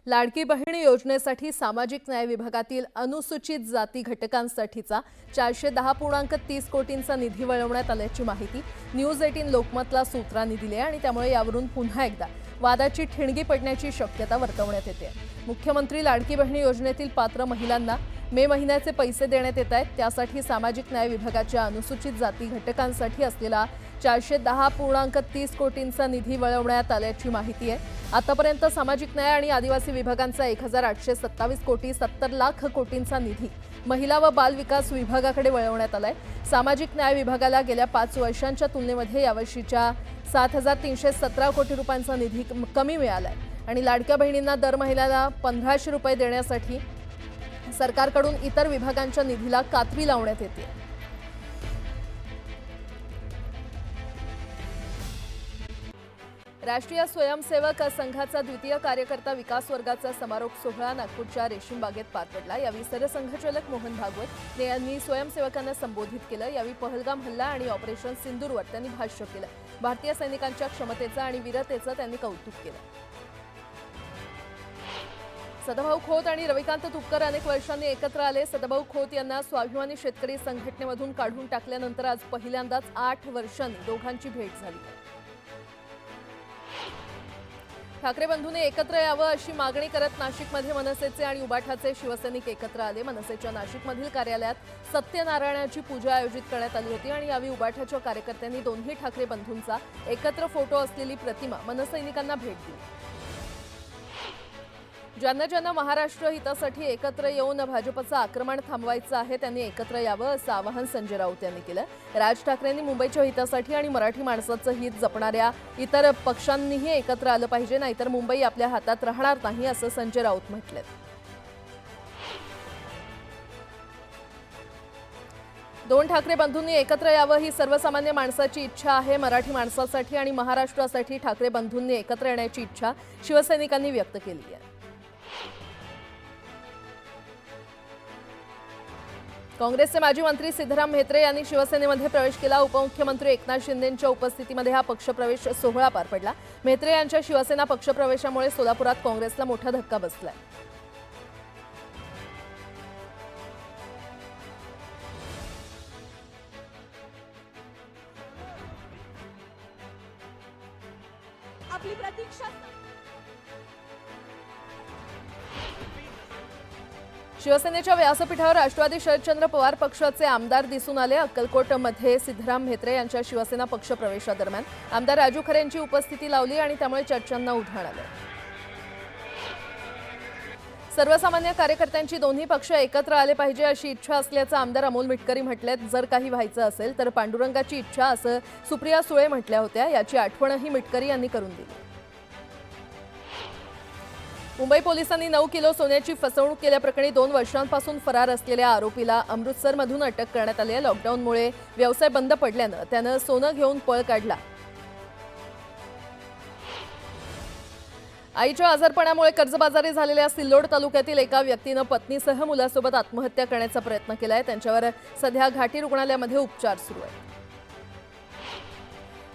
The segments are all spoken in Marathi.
लाडकी बहीण योजनेसाठी सामाजिक न्याय विभागातील अनुसूचित जाती घटकांसाठीचा 410.30 कोटींचा निधी वळवण्यात आल्याची माहिती न्यूज 18 लोकमतला सूत्रांनी दिली आहे आणि त्यामुळे यावरून पुन्हा एकदा वादाची ठिणगी पडण्याची शक्यता वर्तवण्यात येते। मुख्यमंत्री लाडकी बहीण योजनेतील पात्र महिलांना मे महिन्याचे पैसे देण्यात येत आहेत। त्यासाठी सामाजिक न्याय विभागाच्या अनुसूचित जाती घटकांसाठी असलेला 410.30 कोटींचा निधी वळवण्यात आल्याची माहिती आहे। आतापर्यंत सामाजिक न्याय आणि आदिवासी विभागांचा 1827 कोटी 70 लाख कोटींचा निधी महिला व बाल विकास विभागाकडे वळवण्यात आलाय। सामाजिक न्याय विभागाला गेल्या 5 वर्षांच्या तुलनेमध्ये यावर्षीच्या 7317 कोटी रुपयांचा निधी कमी मिळालाय आणि लाडक्या बहिणींना दर महिन्याला 1500 रुपये देण्यासाठी सरकारकडून इतर विभागांच्या निधीला कात्री लावण्यात येते। राष्ट्रीय स्वयंसेवक संघाचा द्वितीय कार्यकर्ता विकास वर्गाचा समारोप सोहळा नागपूरच्या रेशीम बागेत पार पडला। यावेळी सरसंघचालक मोहन भागवत यांनी स्वयंसेवकांना संबोधित केलं। यावेळी पहलगाम हल्ला आणि ऑपरेशन सिंदूरवर त्यांनी भाष्य केलं। भारतीय सैनिकांच्या क्षमतेचं आणि वीरतेचं त्यांनी कौतुक केलं। सदाभाऊ खोत आणि रविकांत तुपकर अनेक वर्षांनी एकत्र आले। सदाभाऊ खोत यांना स्वाभिमानी शेतकरी संघटनेमधून काढून टाकल्यानंतर आज पहिल्यांदाच 8 वर्षांनी दोघांची भेट झाली। ठाकरे बंधूंनी एकत्र यावं अशी मागणी करत नाशिकमध्ये मनसेचे आणि उबाठाचे शिवसैनिक एकत्र आले। मनसेच्या नाशिकमधील कार्यालयात सत्यनारायणाची पूजा आयोजित करण्यात आली होती आणि यावेळी उबाठाच्या कार्यकर्त्यांनी दोन्ही ठाकरे बंधूंचा एकत्र फोटो असलेली प्रतिमा मनसैनिकांना भेट दिली। ज्यांना महाराष्ट्र हितासाठी एकत्र येऊन भाजपचं आक्रमण थांबवायचं आहे त्यांनी एकत्र यावं असं आवाहन संजय राऊत यांनी केलं। राज ठाकरेंनी मुंबईच्या हितासाठी आणि मराठी माणसाचं हित जपणाऱ्या इतर पक्षांनीही एकत्र आलं पाहिजे, नाहीतर मुंबई आपल्या हातात राहणार नाही असं संजय राऊत म्हटले। दोन ठाकरे बंधूंनी एकत्र यावं ही सर्वसामान्य माणसाची इच्छा आहे। मराठी माणसासाठी आणि महाराष्ट्रासाठी ठाकरे बंधूंनी एकत्र येण्याची इच्छा शिवसैनिकांनी व्यक्त केली आहे। काँग्रेसचे माजी मंत्री सिद्धराम म्हेत्रे यांनी शिवसेनेमध्ये प्रवेश केला। उपमुख्यमंत्री एकनाथ शिंदेंच्या उपस्थितीमध्ये हा पक्षप्रवेश सोहळा पार पडला। म्हेत्रे यांच्या शिवसेना पक्षप्रवेशामुळे सोलापुरात काँग्रेसला मोठा धक्का बसलाय। आपली प्रतीक्षा शिवसेनेच्या व्यासपीठावर राष्ट्रवादी शरदचंद्र पवार पक्षाचे आमदार दिसून आले। अक्कलकोटमध्ये सिद्धराम म्हेत्रे यांच्या शिवसेना पक्ष प्रवेशादरम्यान आमदार राजू खरे यांची उपस्थिती लावली आणि त्यामुळे चर्चांना उधाण आलं। सर्वसामान्य कार्यकर्त्यांची दोन्ही पक्ष एकत्र आले पाहिजे अशी इच्छा असल्याचं आमदार अमोल मिटकरी म्हटलेत। जर काही व्हायचं असेल तर पांडुरंगाची इच्छा असं सुप्रिया सुळे म्हटल्या होत्या। याची आठवणही मिटकरी यांनी करून दिली। मुंबई पोलिसांनी 9 किलो सोन्याची फसवणूक केल्याप्रकरणी 2 वर्षांपासून फरार असलेल्या आरोपीला अमृतसरमधून अटक करण्यात आली आहे। लॉकडाऊनमुळे व्यवसाय बंद पडल्यानं त्यानं सोनं घेऊन पळ काढला। आईच्या आजारपणामुळे कर्जबाजारी झालेल्या सिल्लोड तालुक्यातील एका व्यक्तीनं पत्नीसह मुलासोबत आत्महत्या करण्याचा प्रयत्न केलाय। त्यांच्यावर सध्या घाटी रुग्णालयामध्ये उपचार सुरू आहेत।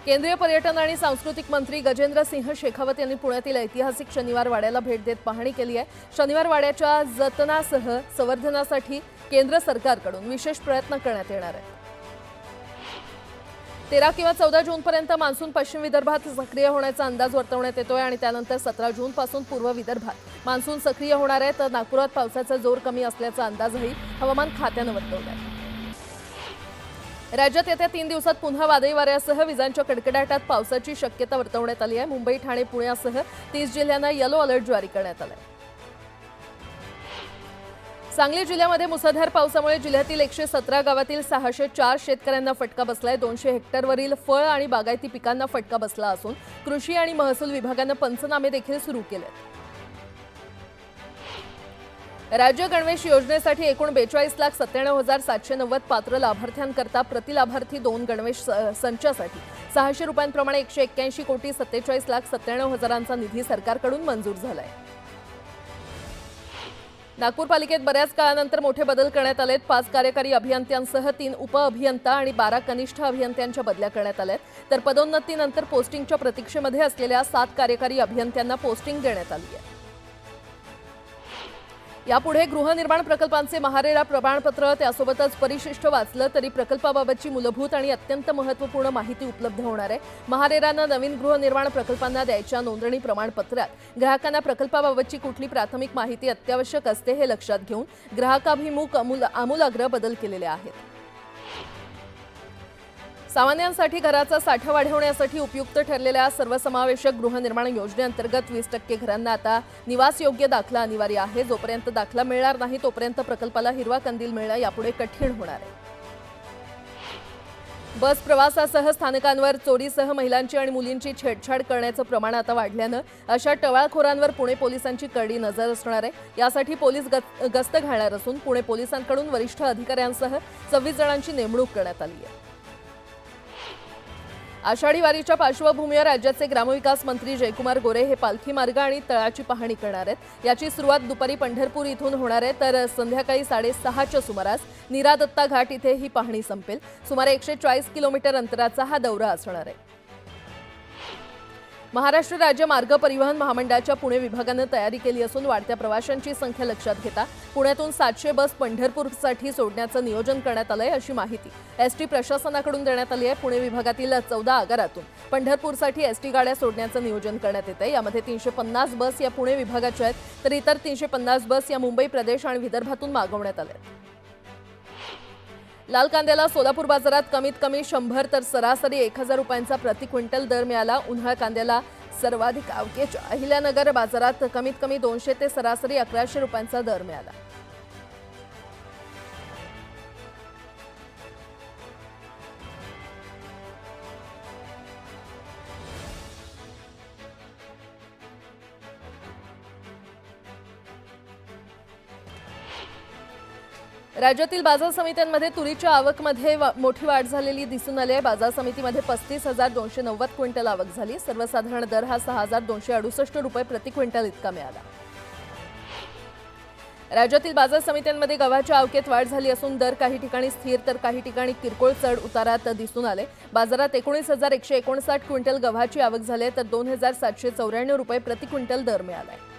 केंद्रीय पर्यटन आणि सांस्कृतिक मंत्री गजेंद्र सिंह शेखावत यांनी पुण्यातील ऐतिहासिक शनिवार वाड्याला भेट देत पाहणी केली आहे। शनिवार वाड्याच्या जतनासह संवर्धनासाठी केंद्र सरकारकडून विशेष प्रयत्न करण्यात येणार आहेत। 13 किंवा 14 जूनपर्यंत मान्सून पश्चिम विदर्भात सक्रिय होण्याचा अंदाज वर्तवण्यात येतोय आणि त्यानंतर 17 जूनपासून पूर्व विदर्भात मान्सून सक्रिय होणार आहे। तर नागपुरात पावसाचा जोर कमी असल्याचा अंदाजही हवामान खात्यानं वर्तवला आहे। राज्यात येत्या 3 दिवसात पुन्हा वादळी वाऱ्यासह विजांच्या कडकडाटात पावसाची शक्यता वर्तवण्यात आली आहे। मुंबई, ठाणे, पुण्यासह 30 जिल्ह्यांना येलो अलर्ट जारी करण्यात आला आहे। सांगली जिल्ह्यामध्ये मुसळधार पावसामुळे जिल्ह्यातील 117 गावातील 604 शेतकऱ्यांना फटका बसलाय। 200 हेक्टरवरील फळ आणि बागायती पिकांना फटका बसला असून कृषी आणि महसूल विभागानं पंचनामे देखील सुरू केले। राज्य गणवेश योजनेसाठी एकूण 42,97,790 पात्र लाभार्थ्यांकरता प्रति लाभार्थी 2 गणवेश संचासाठी 600 रुपयांप्रमाणे 181 कोटी 47,97,000चा निधी सरकारकडून मंजूर झालाय। नागपूर पालिकेत बऱ्याच काळानंतर मोठे बदल करण्यात आलेत। 5 कार्यकारी अभियंत्यांसह 3 उपअभियंता आणि 12 कनिष्ठ अभियंत्यांच्या बदल्या करण्यात आल्यात। तर पदोन्नतीनंतर पोस्टिंगच्या प्रतीक्षेमध्ये असलेल्या 7 कार्यकारी अभियंत्यांना पोस्टिंग देण्यात आली आहे। यापुढे गृहनिर्माण प्रकल्पांचे महारेरा प्रमाणपत्र त्यासोबतच परिशिष्ट वाचलं तरी प्रकल्पाबाबतची मूलभूत आणि अत्यंत महत्त्वपूर्ण माहिती उपलब्ध होणार आहे। महारेरानं नवीन गृहनिर्माण प्रकल्पांना द्यायच्या नोंदणी प्रमाणपत्रात ग्राहकांना प्रकल्पाबाबतची कुठली प्राथमिक माहिती अत्यावश्यक असते हे लक्षात घेऊन ग्राहकाभिमुख आमूलाग्र बदल केलेले आहेत। सामान्यांसाठी घराचा साठा वाढवण्यासाठी उपयुक्त ठरलेल्या सर्वसमावेशक गृहनिर्माण योजनेअंतर्गत 20% घरांना आता निवासयोग्य दाखला अनिवार्य आहे। जोपर्यंत दाखला मिळणार नाही तोपर्यंत प्रकल्पाला हिरवा कंदील मिळणं यापुढे कठीण होणार आहे। बस प्रवासासह स्थानकांवर चोरीसह महिलांची आणि मुलींची छेडछाड करण्याचं प्रमाण आता वाढल्यानं अशा टवाळखोरांवर पुणे पोलिसांची करडी नजर असणार आहे। यासाठी पोलीस गस्त घालणार असून पुणे पोलिसांकडून वरिष्ठ अधिकाऱ्यांसह 26 जणांची नेमणूक करण्यात आली आहे। आषाढी वारीच्या पार्श्वभूमीवर राज्याचे ग्रामविकास मंत्री जयकुमार गोरे हे पालखी मार्ग आणि तळाची पाहणी करणार आहेत। याची सुरुवात दुपारी पंढरपूर इथून होणार आहे तर संध्याकाळी 6:30च्या सुमारास नीरा दत्ता घाट इथे ही पाहणी संपेल। सुमारे 140 किलोमीटर अंतराचा हा दौरा असणार आहे। महाराष्ट्र राज्य मार्ग परिवहन महामंडळाच्या पुणे विभागानं तयारी केली असून वाढत्या प्रवाशांची संख्या लक्षात घेता पुण्यातून 700 बस पंढरपूरसाठी सोडण्याचं नियोजन करण्यात आलंय अशी माहिती एसटी प्रशासनाकडून देण्यात आली आहे। पुणे विभागातील 14 आगारातून पंढरपूरसाठी एसटी गाड्या सोडण्याचं नियोजन करण्यात येतंय। यामध्ये 350 बस या पुणे विभागाच्या आहेत तर इतर 350 बस या मुंबई प्रदेश आणि विदर्भातून मागवण्यात आल्या आहेत। लाल कांद्याला सोलापूर बाजारात कमीत कमी 100 तर सरासरी 1000 रुपयांचा प्रति क्विंटल दर मिळाला। उन्हाळ कांद्याला सर्वाधिक अवकेच्या अहिल्यानगर बाजारात कमीत कमी 200 ते सरासरी 1100 रुपयांचा दर मिळाला। राज्यातील बाजार समित्यांमध्ये तुरीच्या आवकमध्ये मोठी वाढ झालेली दिसून आली आहे। बाजार समितीमध्ये 35,290 क्विंटल आवक झाली। सर्वसाधारण दर हा 6,268 रुपये प्रति क्विंटल इतका मिळाला। राज्यातील बाजार समित्यांमध्ये गव्हाच्या आवकेत वाढ झाली असून दर काही ठिकाणी स्थिर तर काही ठिकाणी किरकोळ चढ उतारात दिसून आले। बाजारात 19,159 क्विंटल गव्हाची आवक झाली तर 2,794 रुपये प्रति क्विंटल दर मिळाला।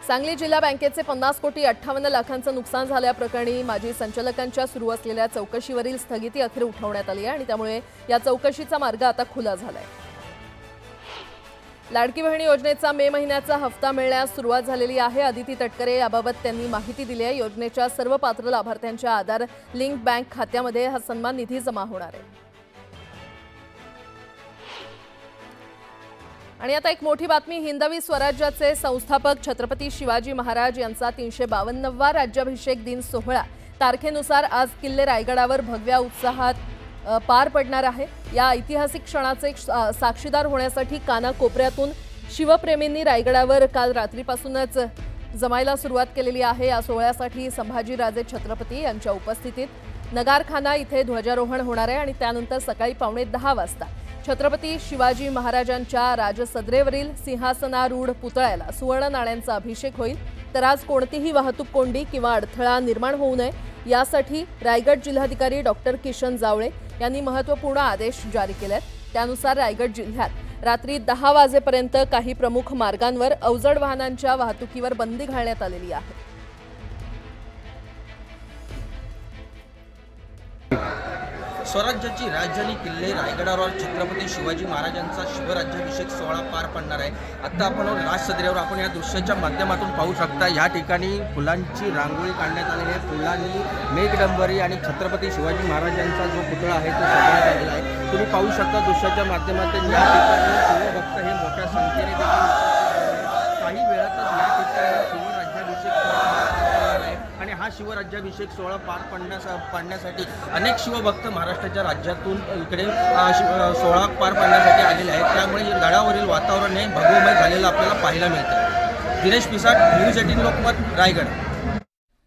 सांगली जिल्हा बँकेचे 50,58 लाखांचं नुकसान झाल्याप्रकरणी माजी संचालकांच्या सुरू असलेल्या चौकशीवरील स्थगिती अखेर उठवण्यात आली आहे आणि त्यामुळे या चौकशीचा मार्ग आता खुला झालाय। लाडकी बहीण योजनेचा मे महिन्याचा हप्ता मिळण्यास सुरुवात झालेली आहे। अदिती तटकरे याबाबत त्यांनी माहिती दिली आहे। योजनेच्या सर्व पात्र लाभार्थ्यांच्या आधार लिंक बँक खात्यामध्ये हा सन्मान निधी जमा होणार आहे। आणि आता एक मोठी बातमी, हिंदवी स्वराज्याचे संस्थापक छत्रपती शिवाजी महाराज यांचा 352वा राज्याभिषेक दिन सोहळा तारखेनुसार आज किल्ले रायगडावर भगव्या उत्साहात पार पडणार आहे। या ऐतिहासिक क्षणाचे साक्षीदार होण्यासाठी कानाकोपऱ्यातून शिवप्रेमींनी रायगडावर काल रात्रीपासूनच जमायला सुरुवात केलेली आहे। या सोहळ्यासाठी संभाजीराजे छत्रपती यांच्या उपस्थितीत नगारखाना इथे ध्वजारोहण होणार आहे आणि त्यानंतर सकाळी 9:15 वाजता छत्रपती शिवाजी महाराजांच्या राजसदरेवरील सिंहासनारूढ पुतळ्याला सुवर्ण नाण्यांचा अभिषेक होईल। तर आज कोणतीही वाहतूक कोंडी किंवा अडथळा निर्माण होऊ नये यासाठी रायगड जिल्हाधिकारी डॉक्टर किशन जावळे यांनी महत्त्वपूर्ण आदेश जारी केलेत। त्यानुसार रायगड जिल्ह्यात रात्री 10 वाजेपर्यंत काही प्रमुख मार्गांवर अवजड वाहनांच्या वाहतुकीवर बंदी घालण्यात आलेली आहे। स्वराज्याची राजधानी किल्ले रायगडावर छत्रपती शिवाजी महाराजांचा शिवराज्याभिषेक सोहळा पार पडणार आहे। आता आपण राजसदरेवर आपण या दृश्याच्या माध्यमातून पाहू शकता। या ठिकाणी फुलांची रांगोळी काढण्यात आलेली आहे। फुलांनी मेघडंबरी आणि छत्रपती शिवाजी महाराजांचा जो पुतळा आहे तो सजवण्यात आलेला आहे। तुम्ही पाहू शकता दृश्याच्या माध्यमातून या ठिकाणी शिवभक्त हे मोठ्या संख्येने काही वेळातच या ठिकाणी शिवराज्याभिषेक आहे आणि हा शिवराज्याभिषेक सोहळा पार पाडण्यासाठी अनेक शिवभक्त महाराष्ट्राच्या राज्यातून इकडे सोहळा पार पाडण्यासाठी आलेले आहेत। त्यामुळे गडावरील वातावरण हे भगवमय झालेलं आपल्याला पाहायला मिळतं। दिनेश पिसाट, न्यूज 18 लोकमत, रायगड।